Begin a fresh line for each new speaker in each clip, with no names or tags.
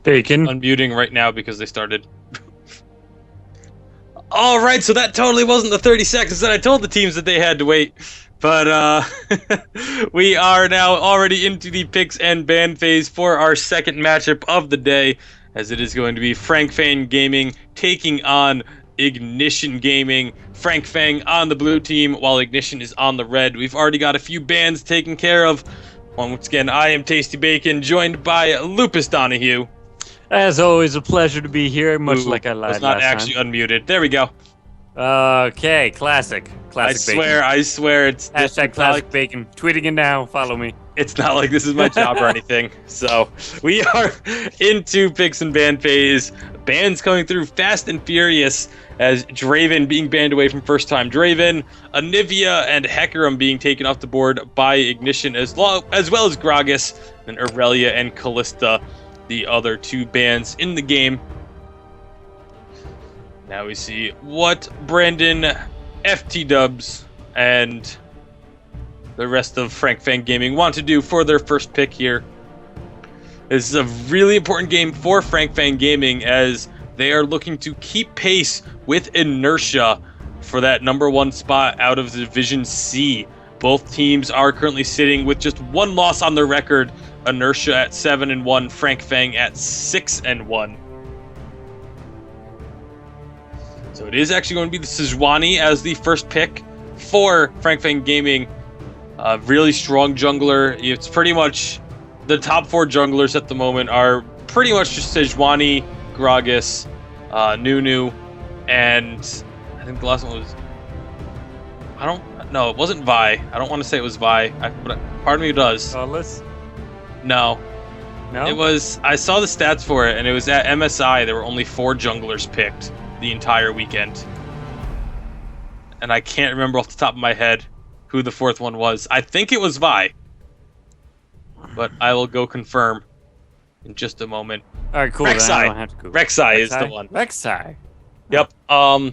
Bacon.
unmuting right now because they started. All right, so that totally wasn't the 30 seconds that I told the teams that they had to wait. But we are now already into the picks and ban phase for our second matchup of the day, as it is going to be Frank Fang Gaming taking on Ignition Gaming. Frank Fang on the blue team, while Ignition is on the red. We've already got a few bans taken care of. Once again, I am Tasty Bacon, joined by Lupus Donahue.
As always, a pleasure to be here, much
Ooh,
like I lied
was not
last
actually unmuted. There we go.
time. Okay, classic. Classic bacon.
I swear, it's
Hashtag classic bacon. Tweeting it now. Follow me.
It's not like this is my job or anything. So we are into picks and ban phase. Bans coming through fast and furious, as Draven being banned away from first time Draven, Anivia and Hecarim being taken off the board by Ignition, as well as Gragas, and Aurelia and Callista, the other two bans in the game. Now we see what Brandon, FT Dubs, and the rest of Frank Fang Gaming want to do for their first pick here. This is a really important game for Frank Fang Gaming, as they are looking to keep pace with Inertia for that #1 spot out of Division C. Both teams are currently sitting with just one loss on their record. Inertia at 7-1, Frank Fang at 6-1. So it is actually going to be the Sejuani as the first pick for Frank Fang Gaming. A really strong jungler. It's pretty much the top 4 junglers at the moment are pretty much just Sejuani, Gragas, Nunu, and I think the last one was... No, it wasn't Vi. I don't want to say it was Vi, but part of me does. No.
No?
It was... I saw the stats for it, and it was at MSI. There were only 4 junglers picked the entire weekend. And I can't remember off the top of my head who the 4th one was. I think it was Vi. But I will go confirm in just a moment.
All right, cool.
Rek'Sai.
Then I don't have to Google.
Rek'Sai is the one.
Rek'Sai.
Yep. Or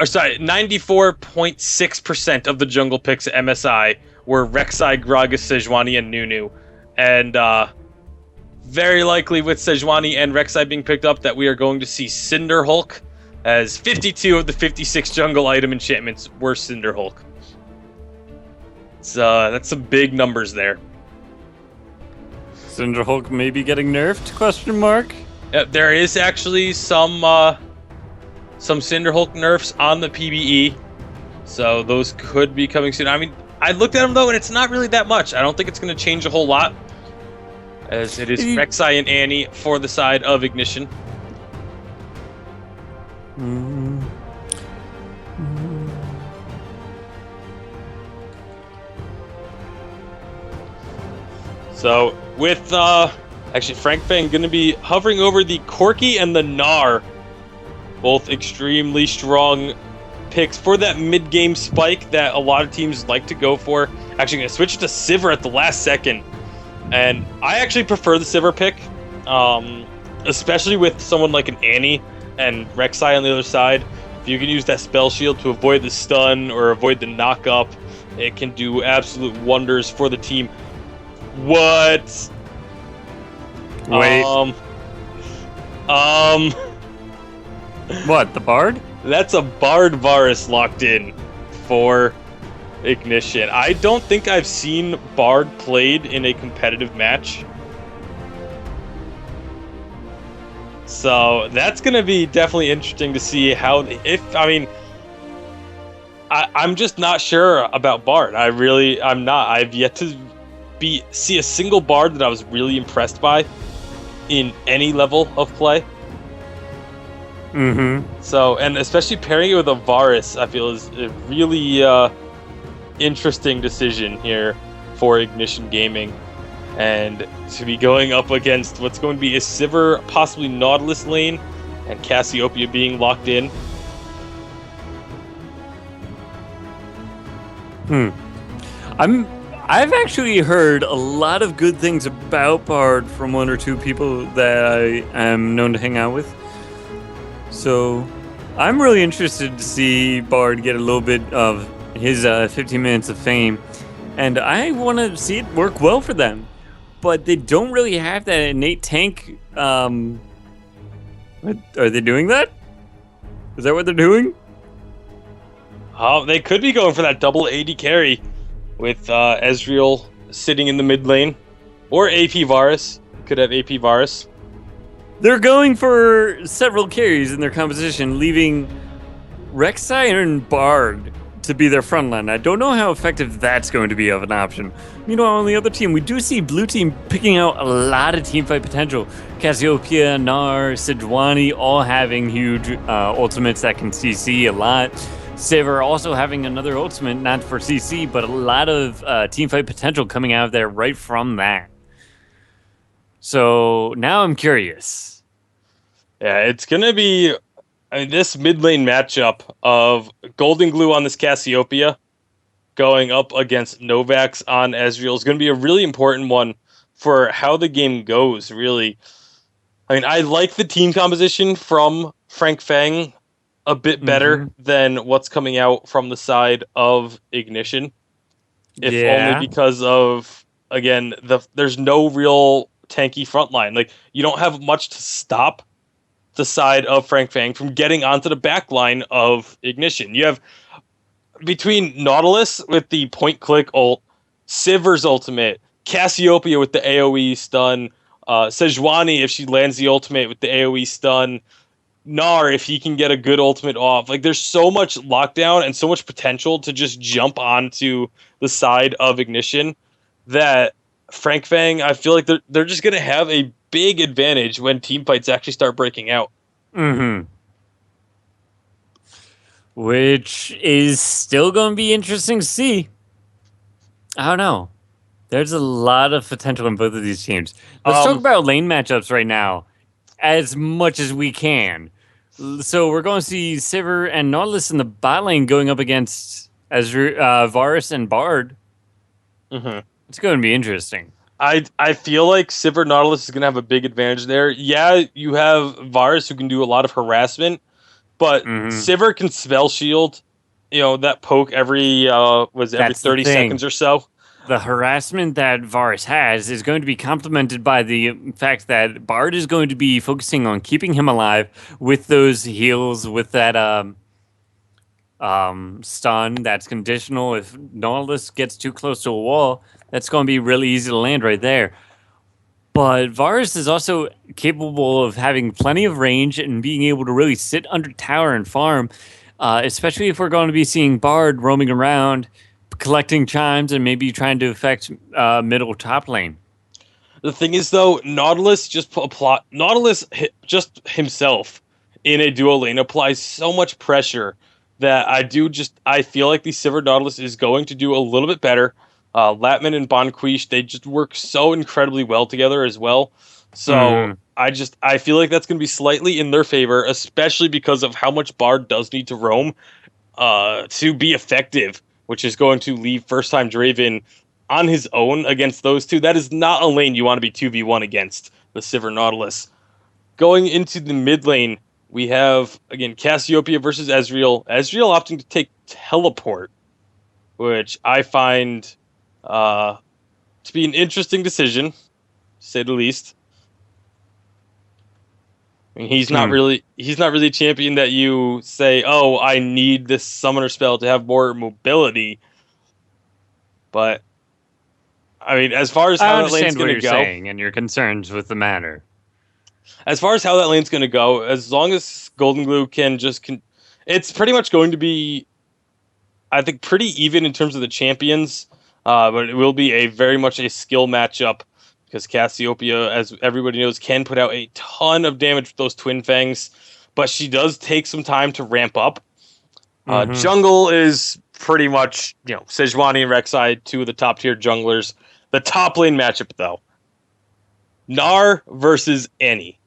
sorry, 94.6% of the jungle picks at MSI were Rek'Sai, Gragas, Sejuani, and Nunu. And very likely with Sejuani and Rek'Sai being picked up that we are going to see Cinderhulk, as 52 of the 56 jungle item enchantments were Cinderhulk. So that's some big numbers there.
Cinderhulk may be getting nerfed? Question mark.
There is actually some Cinderhulk nerfs on the PBE, so those could be coming soon. I mean, I looked at them though, and it's not really that much. I don't think it's going to change a whole lot, as it is Rek'Sai and Annie for the side of Ignition. So with actually Frank Fang going to be hovering over the Corki and the Gnar, both extremely strong picks for that mid-game spike that a lot of teams like to go for. Actually going to switch to Sivir at the last second, and I actually prefer the Sivir pick, especially with someone like an Annie and Rek'Sai on the other side. If you can use that spell shield to avoid the stun or avoid the knock-up, it can do absolute wonders for the team. What?
Wait. What, the Bard?
That's a Bard Varus locked in for Ignition. I don't think I've seen Bard played in a competitive match. So that's going to be definitely interesting to see how... I'm just not sure about Bard. I'm not. I've yet to see a single Bard that I was really impressed by in any level of play. So, and especially pairing it with a Varus, I feel is a really interesting decision here for Ignition Gaming. And to be going up against what's going to be a Sivir, possibly Nautilus lane, and Cassiopeia being locked in.
I've actually heard a lot of good things about Bard from 1 or 2 people that I am known to hang out with. So I'm really interested to see Bard get a little bit of his 15 minutes of fame, and I want to see it work well for them. but they don't really have that innate tank. Are they doing that? Is that what they're doing?
Oh, they could be going for that double AD carry with Ezreal sitting in the mid lane, or AP Varus. Could have AP Varus.
They're going for several carries in their composition, leaving Rek'Sai and Bard to be their front line. I don't know how effective that's going to be of an option. Meanwhile, on the other team, we do see blue team picking out a lot of teamfight potential. Cassiopeia, Gnar, Sejuani all having huge ultimates that can CC a lot. Sivir also having another ultimate, not for CC, but a lot of teamfight potential coming out of there right from that. So now I'm curious.
Yeah, it's gonna be this mid lane matchup of Golden Glue on this Cassiopeia going up against Novax on Ezreal is going to be a really important one for how the game goes, really. I mean, I like the team composition from Frank Fang a bit better than what's coming out from the side of Ignition. If only because of, again, there's no real tanky front line. Like, you don't have much to stop the side of Frank Fang from getting onto the back line of Ignition. You have between Nautilus with the point click ult, Sivir's ultimate, Cassiopeia with the AoE stun, Sejuani if she lands the ultimate with the AoE stun, Gnar if he can get a good ultimate off. Like, there's so much lockdown and so much potential to just jump onto the side of Ignition that Frank Fang, I feel like they're just going to have a big advantage when team fights actually start breaking out.
Which is still going to be interesting to see. I don't know. There's a lot of potential in both of these teams. Let's talk about lane matchups right now as much as we can. So we're going to see Sivir and Nautilus in the bot lane going up against Varus and Bard. It's going to be interesting.
I feel like Sivir Nautilus is going to have a big advantage there. Yeah, you have Varus who can do a lot of harassment, but Sivir can spell shield, that poke every 30 seconds or so.
The harassment that Varus has is going to be complemented by the fact that Bard is going to be focusing on keeping him alive with those heals, with that stun that's conditional. If Nautilus gets too close to a wall, that's going to be really easy to land right there. But Varus is also capable of having plenty of range and being able to really sit under tower and farm, especially if we're going to be seeing Bard roaming around, collecting chimes, and maybe trying to affect middle top lane.
The thing is, though, Nautilus just himself in a duo lane applies so much pressure that I feel like the Sivir Nautilus is going to do a little bit better. Latman and Bonquiche, they just work so incredibly well together as well. So I feel like that's going to be slightly in their favor, especially because of how much Bard does need to roam to be effective, which is going to leave first-time Draven on his own against those two. That is not a lane you want to be 2v1 against, the Sivir Nautilus. Going into the mid lane, we have, again, Cassiopeia versus Ezreal. Ezreal opting to take Teleport, which I find to be an interesting decision, to say the least. I mean, he's not really a champion that you say, oh, I need this summoner spell to have more mobility. But I mean, as far as how that lane's going to go,
saying and your concerns with the matter.
As far as how that lane's going to go, as long as Golden Glue it's pretty much going to be, I think, pretty even in terms of the champions. But it will be very much a skill matchup because Cassiopeia, as everybody knows, can put out a ton of damage with those Twin Fangs, but she does take some time to ramp up. Jungle is pretty much, Sejuani and Rek'Sai, two of the top tier junglers. The top lane matchup, though, Gnar versus Annie.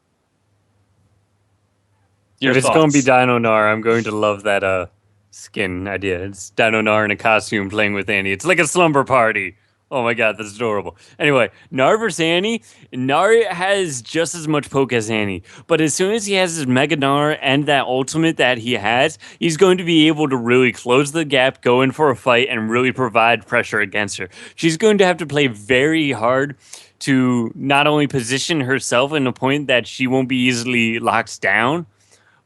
If it's going to be Dino Gnar, I'm going to love that skin idea. It's Dino Gnar in a costume playing with Annie. It's like a slumber party. Oh my god, that's adorable. Anyway, Gnar versus Annie. Gnar has just as much poke as Annie, but as soon as he has his Mega Gnar and that ultimate that he has, he's going to be able to really close the gap, go in for a fight, and really provide pressure against her. She's going to have to play very hard to not only position herself in a point that she won't be easily locked down,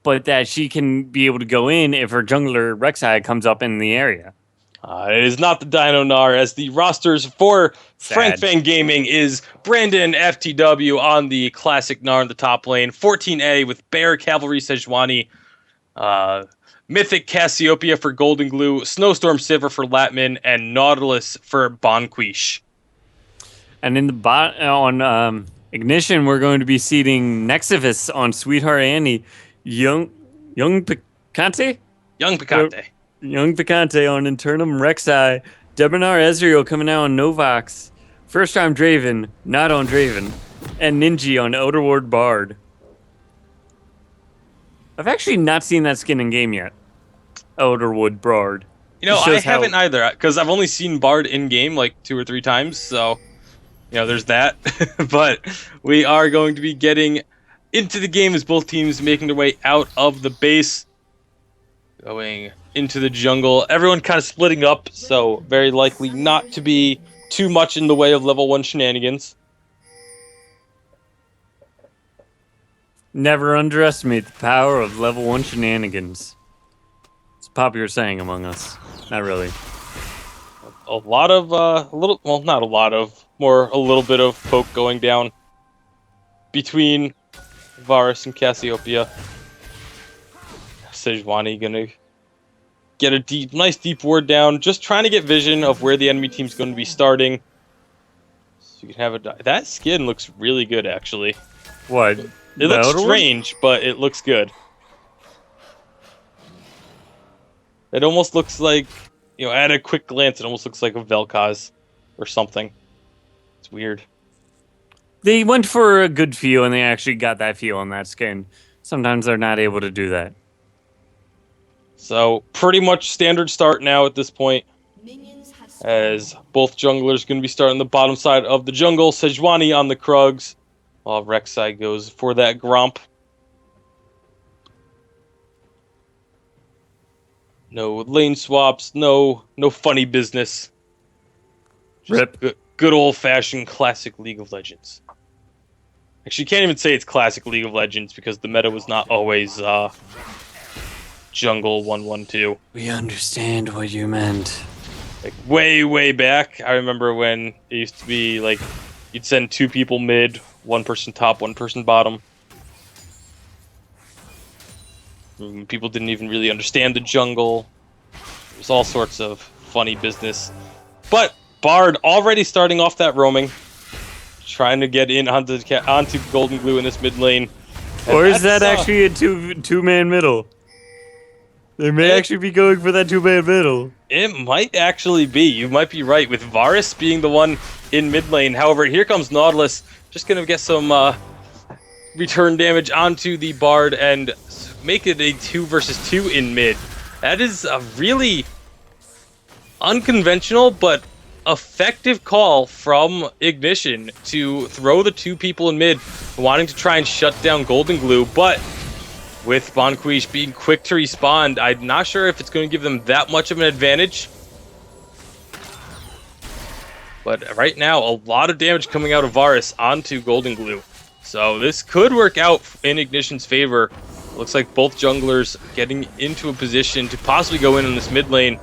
but that she can be able to go in if her jungler Rek'Sai comes up in the area.
It is not the Dino Gnar, as the rosters for Frank Fang Gaming is Brandon FTW on the classic Gnar in the top lane, 14A with Bear Cavalry Sejuani, Mythic Cassiopeia for Golden Glue, Snowstorm Sivir for Latman, and Nautilus for Bonquiche.
And in the bot on Ignition, we're going to be seating Nexivus on Sweetheart Annie, Young Picante?
Young Picante.
Young Picante on Internum Rek'Sai, Debonar Ezreal coming out on Novox, First Time Draven, not on Draven, and Ninja on Outer Ward Bard. I've actually not seen that skin in game yet. Outerwood Bard.
You know, I haven't either, because I've only seen Bard in game like 2 or 3 times, so there's that. But we are going to be getting into the game as both teams making their way out of the base, going into the jungle. Everyone kind of splitting up, so very likely not to be too much in the way of level 1 shenanigans.
Never underestimate the power of level 1 shenanigans. It's a popular saying among us. Not really.
A lot of, not a lot of, more a little bit of poke going down between Varus and Cassiopeia. Sejuani gonna get a nice deep ward down, just trying to get vision of where the enemy team's going to be starting. So you can have that skin looks really good, actually.
What?
It looks strange, but it looks good. It almost looks like, at a quick glance, it almost looks like a Vel'Koz or something. It's weird.
They went for a good feel, and they actually got that feel on that skin. Sometimes they're not able to do that.
So, pretty much standard start now at this point, as both junglers going to be starting the bottom side of the jungle. Sejuani on the Krugs, while Rek'Sai goes for that Gromp. No lane swaps, no funny business.
Rip.
Good old-fashioned classic League of Legends. Actually, you can't even say it's classic League of Legends because the meta was not always jungle 1-1-2.
We understand what you meant.
Like way back, I remember when it used to be like you'd send 2 people mid, 1 person top, 1 person bottom. People didn't even really understand the jungle. It was all sorts of funny business. But Bard already starting off that roaming, trying to get in onto Golden Glue in this mid lane.
Or is that actually a two-man middle? They may actually be going for that two-man middle.
It might actually be. You might be right, with Varus being the one in mid lane. However, here comes Nautilus, just going to get some return damage onto the Bard and make it a 2 versus 2 in mid. That is a really unconventional but effective call from Ignition to throw the 2 people in mid, wanting to try and shut down Golden Glue, but with Bonquiche being quick to respond, I'm not sure if it's going to give them that much of an advantage. But right now, a lot of damage coming out of Varus onto Golden Glue. So this could work out in Ignition's favor. Looks like both junglers getting into a position to possibly go in on this mid lane.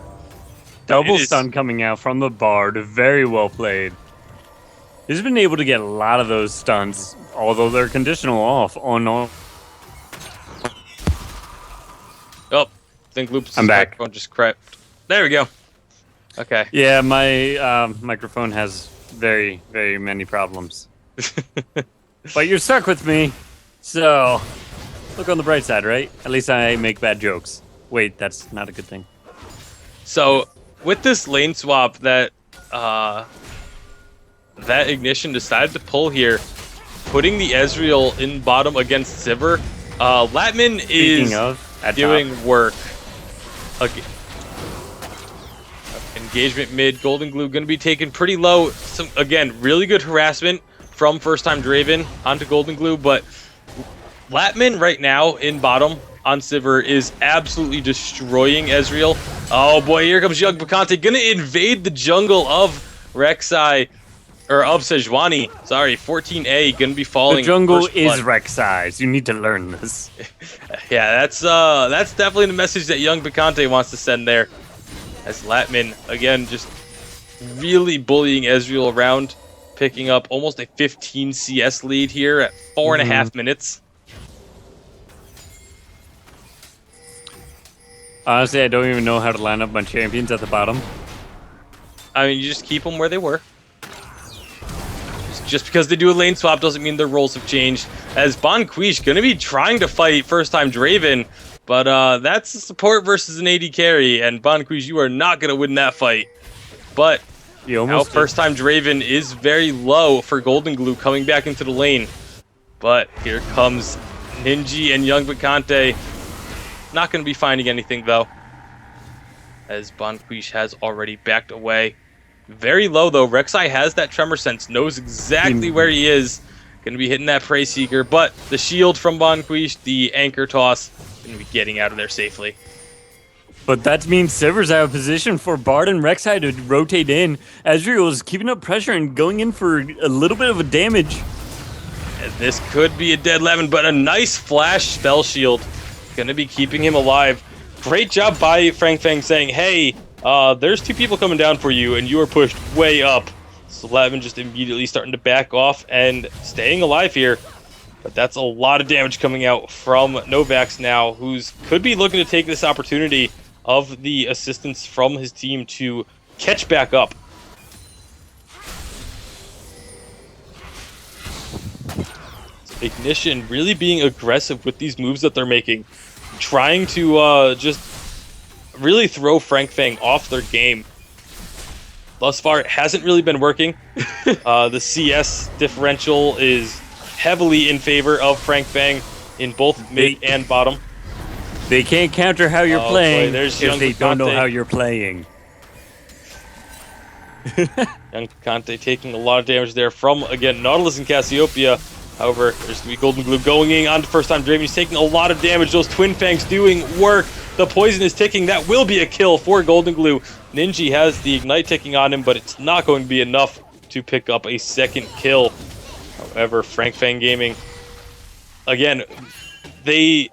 Double stun coming out from the Bard. Very well played. He's been able to get a lot of those stuns, although they're conditional off on all.
Oh, I think Loop's
microphone
just cracked. There we go. Okay.
Yeah, my microphone has very, very many problems. But you're stuck with me, so look on the bright side, right? At least I make bad jokes. Wait, that's not a good thing.
So, with this lane swap that Ignition decided to pull here, putting the Ezreal in bottom against Sivir, Latman is doing work. Engagement mid, Golden Glue going to be taken pretty low. Some, again, really good harassment from First Time Draven onto Golden Glue, but Latman right now in bottom on Sivir is absolutely destroying Ezreal. Oh boy, here comes Young Picante, gonna invade the jungle of Rek'Sai. or of Sejuani. Sorry, 14A gonna be falling.
The jungle
first
is
blood.
Rek'Sai's. You need to learn this.
Yeah, that's definitely the message that young Picante wants to send there. As Latman again just really bullying Ezreal around, picking up almost a 15 CS lead here at 4.5 minutes.
Honestly, I don't even know how to line up my champions at the bottom.
I mean, you just keep them where they were. Just because they do a lane swap doesn't mean their roles have changed. As Bon Quiche going to be trying to fight first-time Draven, but that's a support versus an AD carry, and Bon Quiche, you are not going to win that fight. But now first-time Draven is very low for Golden Glue coming back into the lane. But here comes Ninja and young Picante. Not going to be finding anything, though, as Bon Quiche has already backed away. Very low, though. Rek'Sai has that tremor sense, knows exactly where he is. Going to be hitting that Prey Seeker, but the shield from Bon Quiche, the anchor toss, going to be getting out of there safely.
But that means Sivir's out of position for Bard and Rek'Sai to rotate in. Ezreal is keeping up pressure and going in for a little bit of a damage.
And this could be a dead Lemon, but a nice flash spell shield. Going to be keeping him alive. Great job by Frank Fang saying, hey, there's two people coming down for you, and you are pushed way up. So Lemon just immediately starting to back off and staying alive here. But that's a lot of damage coming out from Novax now, who's could be looking to take this opportunity of the assistance from his team to catch back up. Ignition really being aggressive with these moves that they're making, trying to just really throw Frank Fang off their game. Thus far, it hasn't really been working. The CS differential is heavily in favor of Frank Fang in both mid and bottom.
They can't counter how you're playing
if
they don't know how you're playing.
Young Picante taking a lot of damage there from, again, Nautilus and Cassiopeia. However, there's going to be Golden Glue going in on the first-time Draven. He's taking a lot of damage. Those Twin Fangs doing work. The poison is ticking. That will be a kill for Golden Glue. Ninja has the Ignite ticking on him, but it's not going to be enough to pick up a second kill. However, Frank Fang Gaming, again, the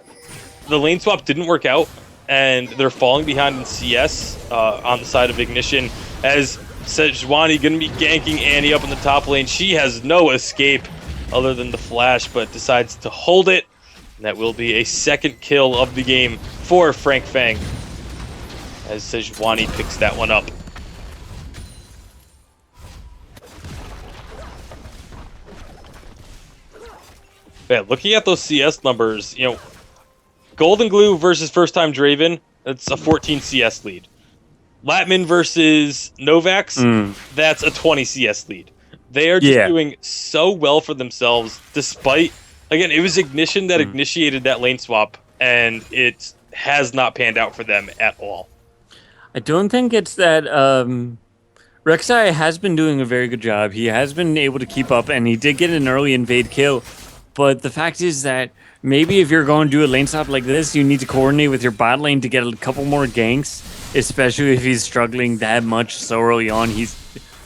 lane swap didn't work out, and they're falling behind in CS on the side of Ignition, as Sejuani going to be ganking Annie up in the top lane. She has no escape other than the flash, but decides to hold it. And that will be a second kill of the game for Frank Fang, as Sejuani picks that one up. Yeah, looking at those CS numbers, you know, Golden Glue versus first-time Draven, that's a 14 CS lead. Latman versus Novax, that's a 20 CS lead. They are just doing so well for themselves, despite, again, it was Ignition that initiated that lane swap, and it has not panned out for them at all.
I don't think it's that Rek'Sai has been doing a very good job. He has been able to keep up, and he did get an early invade kill. But the fact is that maybe if you're going to do a lane swap like this, you need to coordinate with your bot lane to get a couple more ganks, especially if he's struggling that much so early on. He's,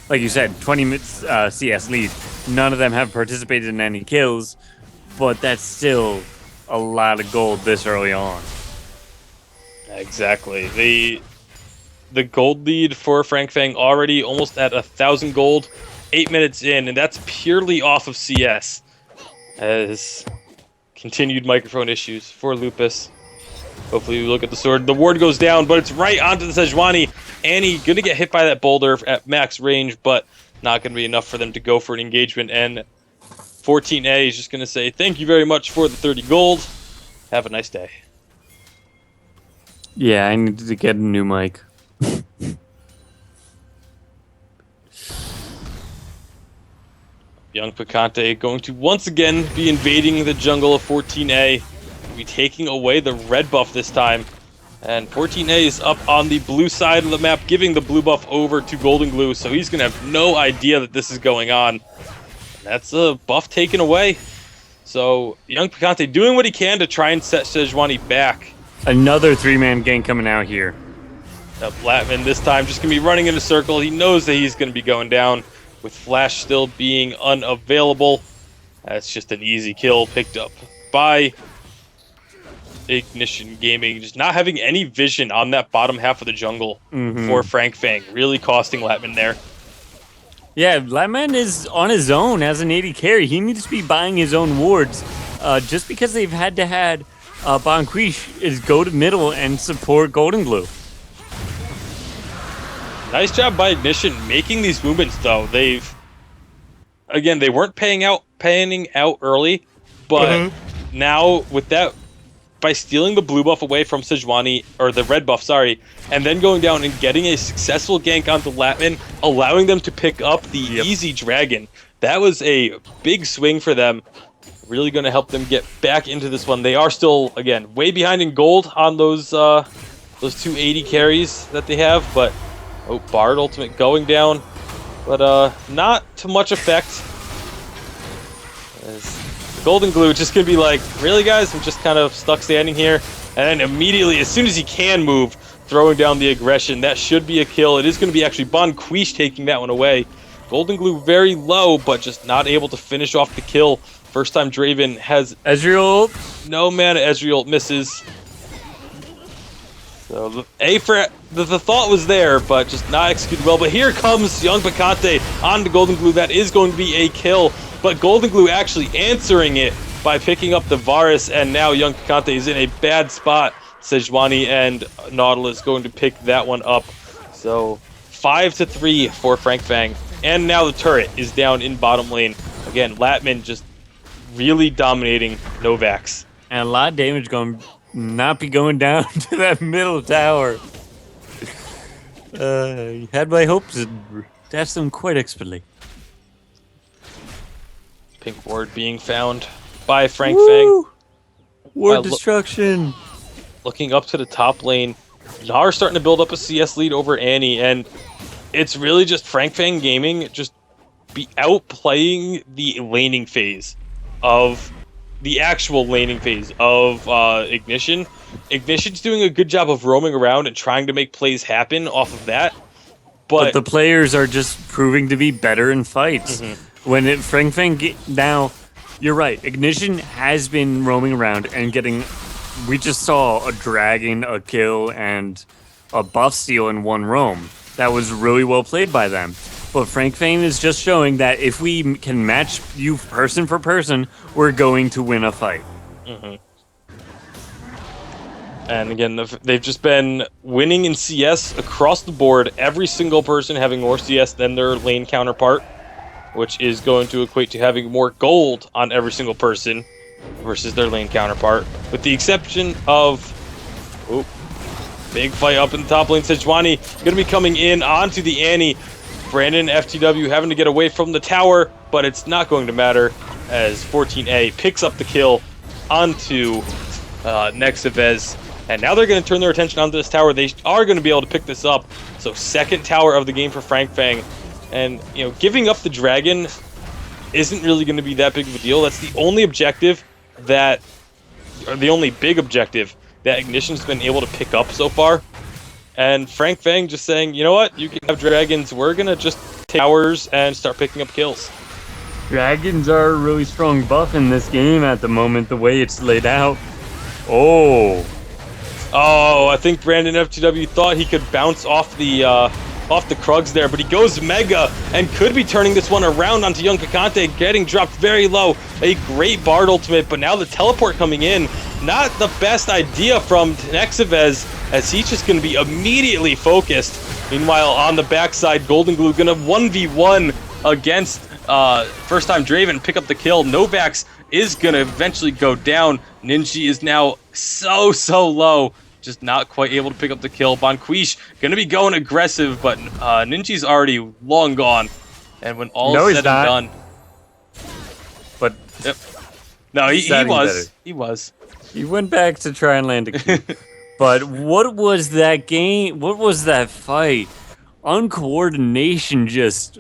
like you said, 20 minutes CS lead. None of them have participated in any kills, but that's still a lot of gold this early on.
Exactly. The gold lead for Frank Fang already almost at 1,000 gold, 8 minutes in, and that's purely off of CS. As continued microphone issues for Lupus. Hopefully we look at the sword. The ward goes down, but it's right onto the Sejuani. Annie going to get hit by that boulder at max range, but not going to be enough for them to go for an engagement. And 14A is just going to say, thank you very much for the 30 gold. Have a nice day.
Yeah, I need to get a new mic.
Young Picante going to once again be invading the jungle of 14A. Be taking away the red buff this time. And 14A is up on the blue side of the map, giving the blue buff over to Golden Glue, so he's going to have no idea that this is going on. And that's a buff taken away. So Young Picante doing what he can to try and set Sejuani back.
Another 3-man gang coming out here.
Latman this time just going to be running in a circle. He knows that he's going to be going down. with Flash still being unavailable. That's just an easy kill picked up by Ignition Gaming. Just not having any vision on that bottom half of the jungle for Frank Fang. Really costing Latman there.
Yeah, Latman is on his own as an AD carry. He needs to be buying his own wards. Just because they've had to had Bonquish is go to middle and support Golden Glue.
Nice job by Ignition making these movements, though. They weren't panning out early, but now with that, by stealing the blue buff away from Sejuani, or the red buff, sorry, and then going down and getting a successful gank onto Latman, allowing them to pick up the easy dragon. That was a big swing for them. Really going to help them get back into this one. They are still, again, way behind in gold on those 280 carries that they have, but Bard ultimate going down, but not to much effect. As Golden Glue just gonna be like, really guys, I'm just kind of stuck standing here, and then immediately, as soon as he can move, throwing down the aggression. That should be a kill. It is going to be actually Bonquish taking that one away. Golden Glue very low, but just not able to finish off the kill. First time Draven has
Ezreal.
No mana. Ezreal misses. So the thought was there, but just not executed well. But here comes Young Picante on the Golden Glue. That is going to be a kill, but Golden Glue actually answering it by picking up the Varus, and now Young Picante is in a bad spot. Sejuani and Nautilus going to pick that one up. So 5-3 for Frank Fang. And now the turret is down in bottom lane. Again, Latman just really dominating Novax.
And a lot of damage going not be going down to that middle tower. Had my hopes and dashed them quite expertly.
Pink ward being found by Frank Fang.
Ward destruction.
Looking up to the top lane, Gnar starting to build up a CS lead over Annie, and it's really just Frank Fang Gaming just be outplaying the laning phase of the actual laning phase of Ignition. Ignition's doing a good job of roaming around and trying to make plays happen off of that, but
the players are just proving to be better in fights. When Frank Fang now, you're right. Ignition has been roaming around and getting. We just saw a dragon, a kill, and a buff steal in one roam. That was really well played by them. But Frank Fang is just showing that if we can match you person for person, we're going to win a fight.
And again, they've just been winning in CS across the board. Every single person having more CS than their lane counterpart, which is going to equate to having more gold on every single person versus their lane counterpart, with the exception of big fight up in the top lane. Sejuani going to be coming in onto the Annie. Brandon FTW having to get away from the tower, but it's not going to matter as 14A picks up the kill onto Nexivez. And now they're going to turn their attention onto this tower. They are going to be able to pick this up. So second tower of the game for Frank Fang. And, you know, giving up the dragon isn't really going to be that big of a deal. That's the only objective or the only big objective that Ignition's been able to pick up so far. And Frank Fang just saying, you know what, you can have dragons, we're going to just take towers and start picking up kills.
Dragons are a really strong buff in this game at the moment, the way it's laid out. Oh,
I think Brandon FTW thought he could bounce off the Krugs there, but he goes Mega and could be turning this one around onto Young Picante, getting dropped very low. A great Bard ultimate, but now the teleport coming in. Not the best idea from Nexivez, as he's just going to be immediately focused. Meanwhile, on the backside, Golden Glue going to 1v1 against first time Draven, pick up the kill. Novax is going to eventually go down. Ninja is now so low, just not quite able to pick up the kill. Bonquish going to be going aggressive, but Ninja's already long gone. And when all is said and done...
But...
Yep. No, he was. He was.
He went back to try and land a kill. But what was that game? What was that fight? Uncoordination just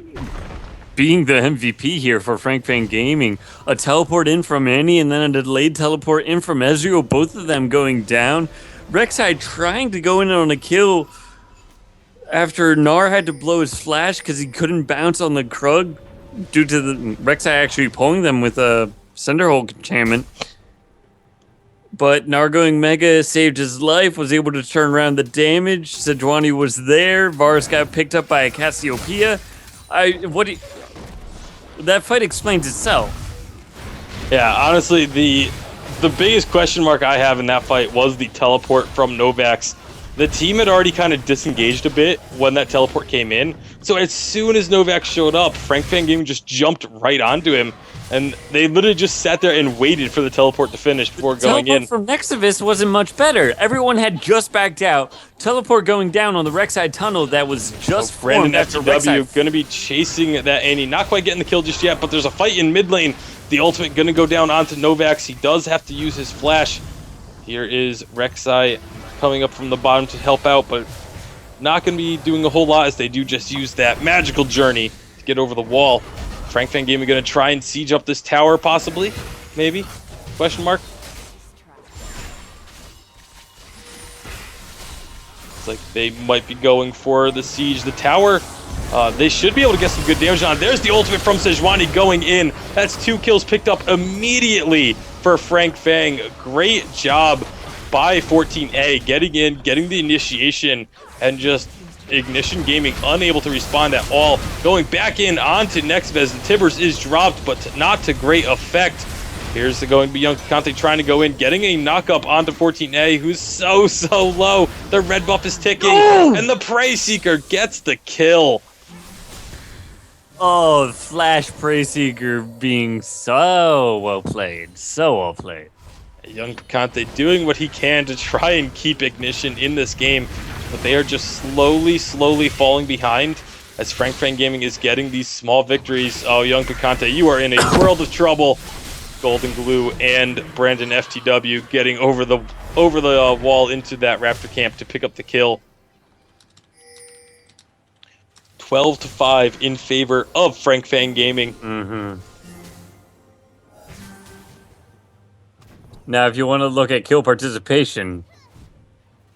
being the MVP here for Frank Fang Gaming. A teleport in from Annie and then a delayed teleport in from Ezreal. Both of them going down. Rek'Sai trying to go in on a kill. after Gnar had to blow his flash because he couldn't bounce on the Krug due to the Rek'Sai actually pulling them with a Cinderhole enchantment. But Gnar going Mega saved his life, was able to turn around the damage. Sejuani was there. Varus got picked up by a Cassiopeia. That fight explains itself.
Yeah, honestly, the biggest question mark I have in that fight was the teleport from Novax. The team had already kind of disengaged a bit when that teleport came in. So as soon as Novax showed up, Frank Fan Gaming just jumped right onto him. And they literally just sat there and waited for the teleport to finish before going in.
Teleport from Nexavis wasn't much better. Everyone had just backed out. Teleport going down on the Rek'Sai tunnel that was just
Brandon
formed after
FTW going to be chasing that Annie. Not quite getting the kill just yet, but there's a fight in mid lane. The ultimate going to go down onto Novax. He does have to use his flash. Here is Rek'Sai coming up from the bottom to help out, but not going to be doing a whole lot as they do just use that magical journey to get over the wall. Frank Fan Gaming going to try and siege up this tower, possibly? Maybe? Question mark? It's like they might be going for the siege. The tower, they should be able to get some good damage on. There's the ultimate from Sejuani going in. That's 2 kills picked up immediately for Frank Fang. Great job by 14A, getting in, getting the initiation, and just Ignition Gaming unable to respond at all. Going back in onto Nexvez, and Tibbers is dropped, but not to great effect. Here's the going to be Young Conte trying to go in, getting a knock-up onto 14A, who's so low. The red buff is ticking, and the Prey Seeker gets the kill.
Oh, Flash Prey Seeker being so well played. So well played.
Young Picante doing what he can to try and keep Ignition in this game, but they are just slowly falling behind as Frank Fan Gaming is getting these small victories. Oh, Young Picante, you are in a world of trouble. Golden Glue and Brandon FTW getting over the wall into that Raptor camp to pick up the kill. 12-5 in favor of Frank Fan Gaming.
Now, if you want to look at kill participation,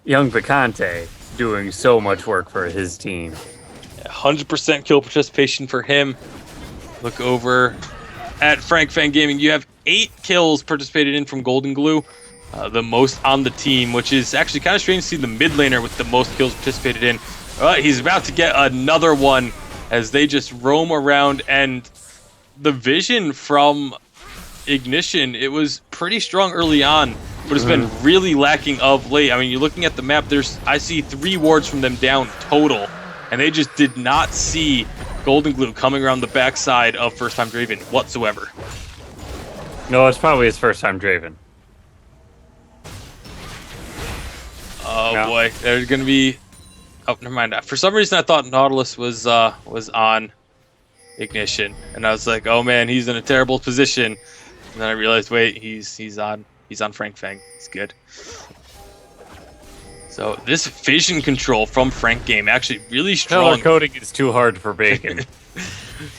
Young Picante doing so much work for his team.
100% kill participation for him. Look over at Frank Fan Gaming. You have 8 kills participated in from Golden Glue, the most on the team, which is actually kind of strange to see the mid laner with the most kills participated in. He's about to get another one as they just roam around, and the vision from Ignition, it was pretty strong early on, but it's been really lacking of late. I mean, you're looking at the map, I see 3 wards from them down total, and they just did not see Golden Glue coming around the backside of First Time Draven whatsoever.
No, it's probably his first time Draven.
Oh no. Boy, there's gonna be. Oh, never mind. For some reason, I thought Nautilus was on Ignition, and I was like, oh man, he's in a terrible position. And then I realized, wait, he's on Frank Fang. It's good. So this vision control from Frank Game actually really strong.
Color coding is too hard for Bacon.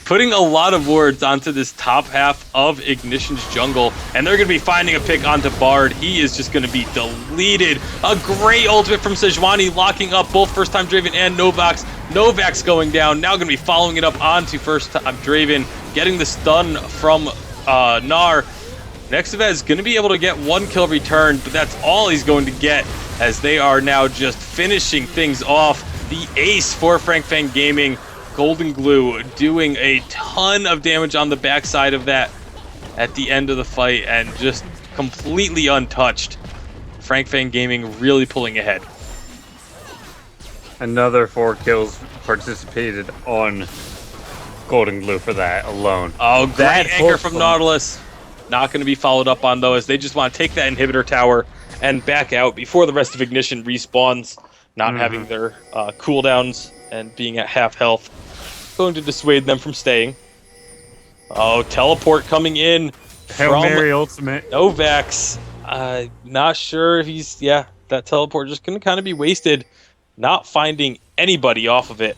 Putting a lot of wards onto this top half of Ignition's jungle, and they're going to be finding a pick onto Bard. He is just going to be deleted. A great ultimate from Sejuani, locking up both First Time Draven and Novax. Novax going down, now going to be following it up onto First Time Draven, getting the stun from Gnar. Nexavez is going to be able to get 1 kill return, but that's all he's going to get, as they are now just finishing things off. The ace for Frank Fang Gaming. Golden Glue doing a ton of damage on the backside of that at the end of the fight, and just completely untouched. Frank Fang Gaming really pulling ahead.
Another 4 kills participated on Golden Glue for that alone.
Oh, great anchor from Nautilus. Not going to be followed up on, though, as they just want to take that inhibitor tower and back out before the rest of Ignition respawns, not having their cooldowns and being at half health. Going to dissuade them from staying. Oh, teleport coming in
Hail
from
Mary ultimate.
Novax. Not sure if he's... Yeah, that teleport just going to kind of be wasted. Not finding anybody off of it.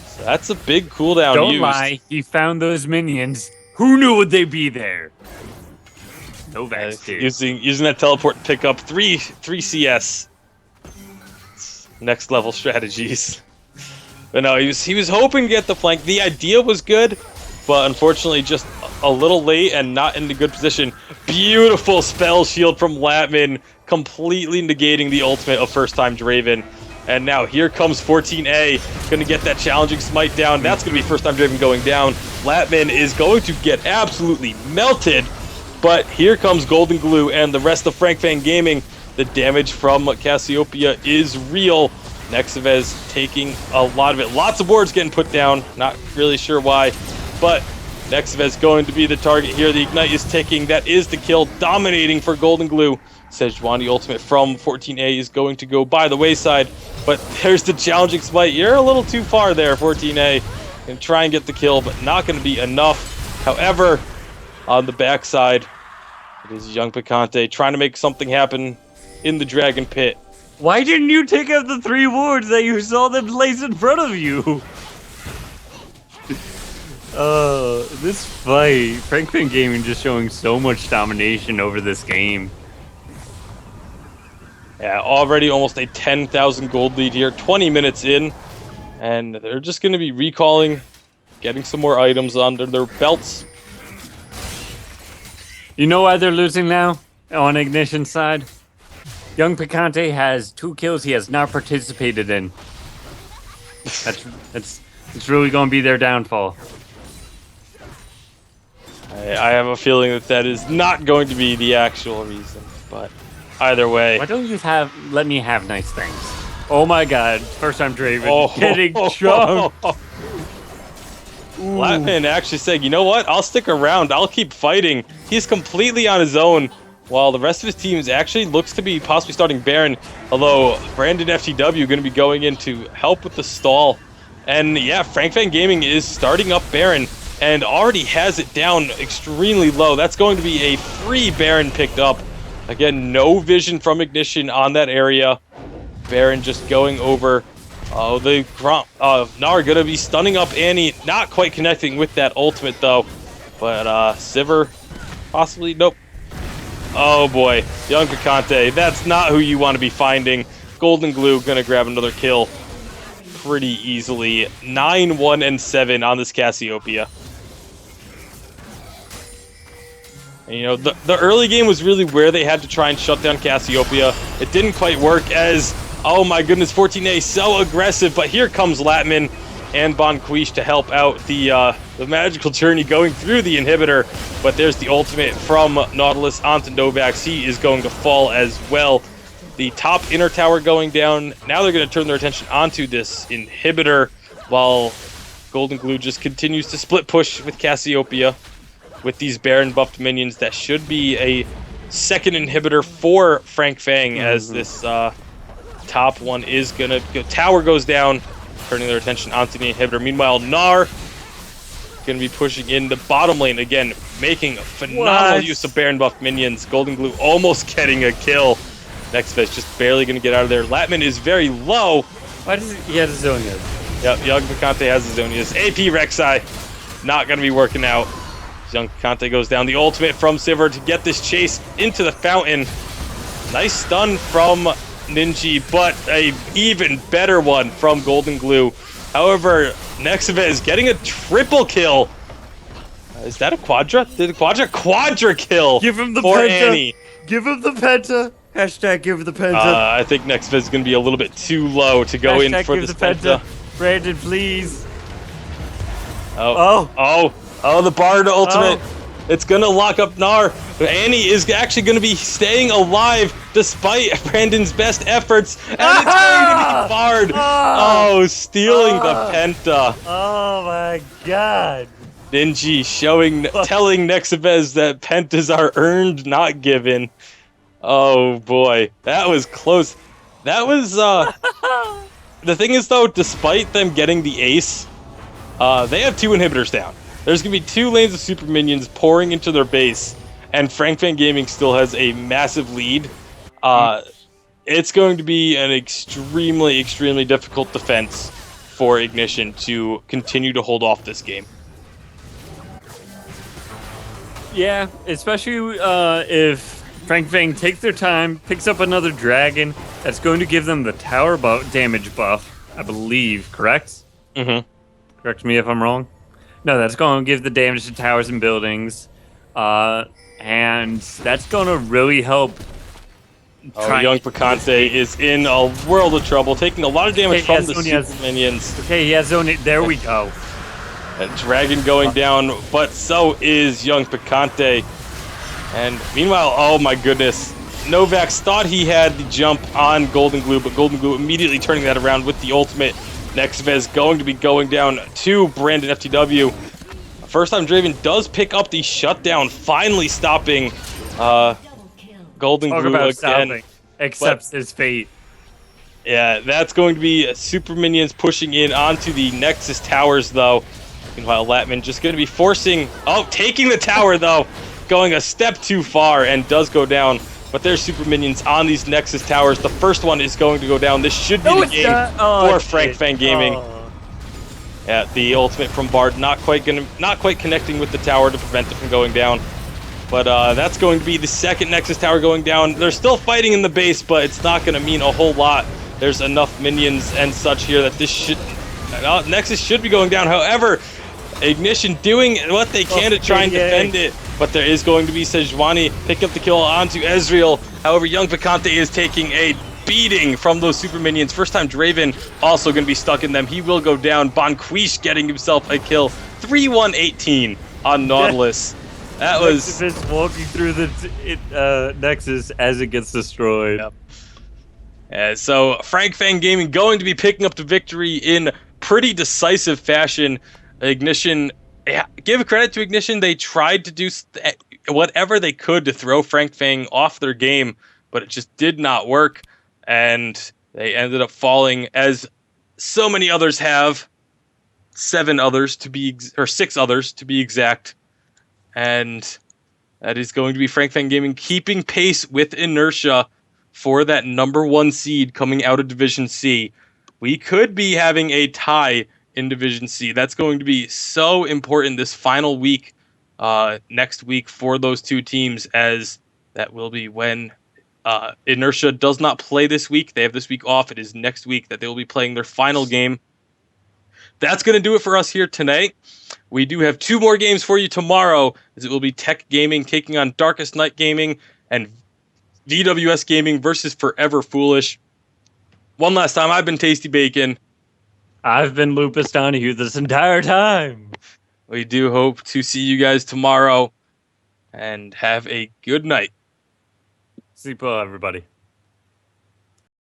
So that's a big cooldown.
Don't
used.
lie, he found those minions. Who knew would they be there? Novax did.
Using that teleport to pick up 3 CS. Next level strategies. But no, he was hoping to get the flank. The idea was good, but unfortunately just a little late and not in a good position. Beautiful spell shield from Latman, completely negating the ultimate of First Time Draven. And now here comes 14A, gonna get that challenging smite down. That's gonna be First Time Draven going down. Latman is going to get absolutely melted, but here comes Golden Glue and the rest of Frank Fan Gaming. The damage from Cassiopeia is real. Nexavez taking a lot of it. Lots of wards getting put down. Not really sure why, but Nexavez going to be the target here. The Ignite is ticking. That is the kill, dominating for Golden Glue. Sejuani ultimate from 14A is going to go by the wayside, but there's the challenging smite. You're a little too far there, 14A. Gonna try and get the kill, but not gonna be enough. However, on the backside, it is Young Picante trying to make something happen in the Dragon Pit.
Why didn't you take out the 3 wards that you saw them place in front of you? This fight, Frank Fan Gaming just showing so much domination over this game.
Yeah, already almost a 10,000 gold lead here, 20 minutes in, and they're just going to be recalling, getting some more items under their belts.
You know why they're losing now on Ignition's side? Young Picante has 2 kills he has not participated in. It's really going to be their downfall.
I have a feeling that is not going to be the actual reason, but either way.
Why don't you let me have nice things? Oh my god, First Time Draven getting chunked.
Latman actually said, you know what, I'll stick around, I'll keep fighting. He's completely on his own, while the rest of his team actually looks to be possibly starting Baron, although Brandon FTW going to be going in to help with the stall. And yeah, Frank Fan Gaming is starting up Baron, and already has it down extremely low. That's going to be a free Baron picked up. Again, no vision from Ignition on that area. Baron just going over. Oh, the Gnar gonna be stunning up Annie. Not quite connecting with that ultimate though. But Sivir, possibly, nope. Oh boy, Young Picante. That's not who you want to be finding. Golden Glue gonna grab another kill pretty easily. 9, 1, and 7 on this Cassiopeia. And, you know, the early game was really where they had to try and shut down Cassiopeia. It didn't quite work as, oh my goodness, 14A so aggressive, but here comes Latman and Bonquiche to help out the magical journey going through the inhibitor. But there's the ultimate from Nautilus onto Novax. He is going to fall as well. The top inner tower going down. Now they're going to turn their attention onto this inhibitor, while Golden Glue just continues to split push with Cassiopeia. With these Baron buffed minions, that should be a second inhibitor for Frank Fang, as this top one is gonna go. Tower goes down, turning their attention onto the inhibitor. Meanwhile, Gnar gonna be pushing in the bottom lane again, making a phenomenal use of Baron buffed minions. Golden Glue almost getting a kill. Nexavez just barely gonna get out of there. Latman is very low.
Why does he have his Zonias?
Yep, Young Picante has his Zonias. AP Rek'Sai, not gonna be working out. Young Picante goes down. The ultimate from Sivir to get this chase into the fountain. Nice stun from Ninja, but a even better one from Golden Glue. However, Nexavez getting a triple kill. Is that a quadra? Did a quadra kill?
Give him the
for
penta.
Annie.
Give him the penta. Hashtag give the penta.
I think Nexavez is going to be a little bit too low to go in for
give
this
the penta. Brandon, please.
Oh, the Bard ultimate. It's going to lock up Gnar. Annie is actually going to be staying alive despite Brandon's best efforts. And it's going to be Bard. Oh, stealing the Penta.
Oh my god.
Ninja telling Nexavez that Pentas are earned, not given. Oh boy, that was close. That was, the thing is though, despite them getting the ace, they have 2 inhibitors down. There's going to be 2 lanes of super minions pouring into their base, and Frank Fan Gaming still has a massive lead. It's going to be an extremely, extremely difficult defense for Ignition to continue to hold off this game.
Yeah, especially if Frank Fang takes their time, picks up another dragon, that's going to give them the tower damage buff, I believe, correct?
Mm-hmm.
Correct me if I'm wrong. No, that's going to give the damage to towers and buildings. And that's going to really help
Oh, young Picante is in a world of trouble, taking a lot of damage from the super minions.
Okay, he has only. There we go.
A dragon going down, but so is young Picante. And meanwhile, oh my goodness, Novax thought he had the jump on Golden Glue, but Golden Glue immediately turning that around with the ultimate. Nextvez going to be going down to Brandon FTW. First time Draven does pick up the shutdown, finally stopping Golden
Talk
Glue
about
again.
stopping. Accepts his fate.
Yeah, that's going to be super minions pushing in onto the Nexus towers, though. Meanwhile, Latman just going to be forcing... Oh, taking the tower, though. Going a step too far and does go down. But there's super minions on these Nexus towers. The first one is going to go down. This should be the game for Frank Fang Gaming. Yeah, the ultimate from Bard not quite connecting with the tower to prevent it from going down. But that's going to be the second Nexus tower going down. They're still fighting in the base, but it's not going to mean a whole lot. There's enough minions and such here that this should... Nexus should be going down. However, Ignition doing what they can to try and defend it. But there is going to be Sejuani pick up the kill onto Ezreal. However, young Picante is taking a beating from those super minions. First time Draven also going to be stuck in them. He will go down. Bonquiche getting himself a kill. 3-1-18 on Nautilus. That was
just walking through the Nexus as it gets destroyed.
Yep. So Frank Fang Gaming going to be picking up the victory in pretty decisive fashion. Ignition, give credit to Ignition. They tried to do whatever they could to throw Frank Fang off their game, but it just did not work, and they ended up falling as so many others have. 6 others to be exact. And that is going to be Frank Fang Gaming keeping pace with Inertia for that #1 seed coming out of Division C. We could be having a tie in Division C. That's going to be so important this final week, next week for those two teams, as that will be when Inertia does not play this week. They have this week off. It is next week that they will be playing their final game. That's going to do it for us here tonight. We do have 2 more games for you tomorrow, as it will be Tech Gaming taking on Darkest Night Gaming and VWS Gaming versus Forever Foolish. One last time, I've been Tasty Bacon.
I've been Lupus Donahue this entire time.
We do hope to see you guys tomorrow, and have a good night.
Sleep well, everybody.